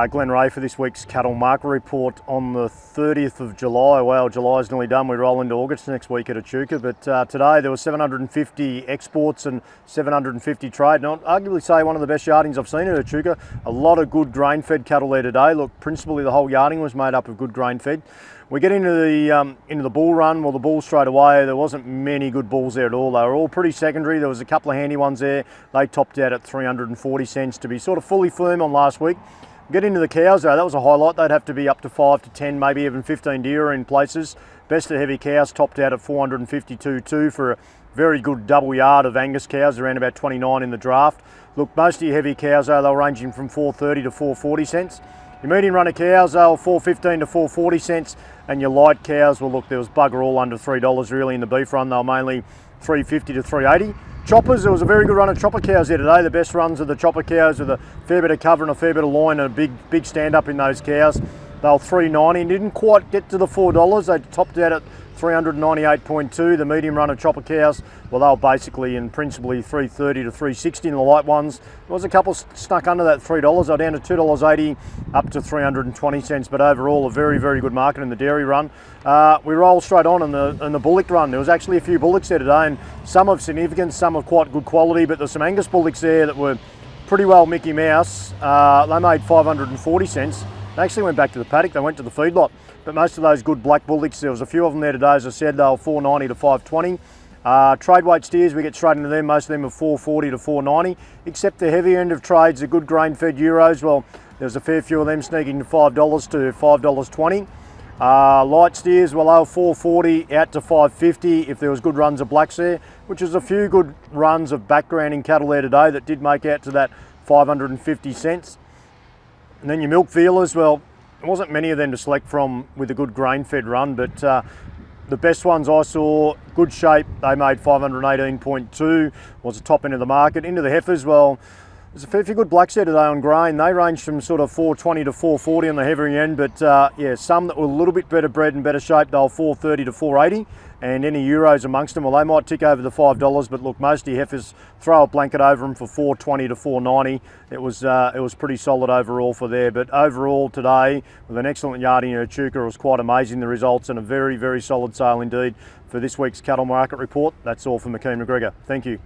Glenn Ray for this week's cattle market report on the 30th of July. Well, July's nearly done. We roll into August next week at Echuca, but today there were 750 exports and 750 trade. And I'd arguably say one of the best yardings I've seen at Echuca. A lot of good grain-fed cattle there today. Look, principally the whole yarding was made up of good grain-fed. We get into the bull run. Well, the bulls straight away, there wasn't many good bulls there at all. They were all pretty secondary. There was a couple of handy ones there. They topped out at 340 cents to be sort of fully firm on last week. Get into the cows though, that was a highlight. They'd have to be up to 5 to 10, maybe even 15 deer in places. Best of heavy cows topped out at 452.2 for a very good double yard of Angus cows, around about 29 in the draft. Look, most of your heavy cows though, they were ranging from 430 to 440 cents. Your medium runner cows, they were 415 to 440 cents. And your light cows, well look, there was bugger all under $3 really in the beef run. They were mainly 350 to 380. Choppers, there was a very good run of chopper cows there today. The best runs of the chopper cows with a fair bit of cover and a fair bit of loin and a big stand up in those cows. They were $3.90 and didn't quite get to the $4. They topped out at 398.2. The medium run of chopper cows, well, they were basically and principally 330 to 360 in the light ones. There was a couple stuck under that $3. They were down to $2.80 up to 320 cents, but overall a very, very good market in the dairy run. We roll straight on in the bullock run. There was actually a few bullocks there today, and some of significance, some of quite good quality, but there's some Angus bullocks there that were pretty well Mickey Mouse. They made 540 cents. They actually went back to the paddock, they went to the feedlot. But most of those good black bullocks, there was a few of them there today, as I said, they were 490 to 520. Trade weight steers, we get straight into them, most of them are 440 to 490, except the heavy end of trades, the good grain-fed euros, well, there's a fair few of them sneaking to $5 to $5.20. Light steers, well, they were 440 out to 550 if there was good runs of blacks there, which is a few good runs of backgrounding cattle there today that did make out to that 550 cents. And then your milk feelers, well, there wasn't many of them to select from with a good grain-fed run, but the best ones I saw, good shape, they made 518.2, was the top end of the market. Into the heifers, well, there's a fair few good blacks there today on grain. They range from sort of 420 to 440 on the heavier end, but yeah, some that were a little bit better bred and better shape, they were 430 to 480. And any euros amongst them, well, they might tick over the $5, but look, most of your heifers, throw a blanket over them for 420 to 490. It was pretty solid overall for there. But overall today, with an excellent yarding in Echuca, it was quite amazing, the results, and a very, very solid sale indeed for this week's cattle market report. That's all from McKean McGregor. Thank you.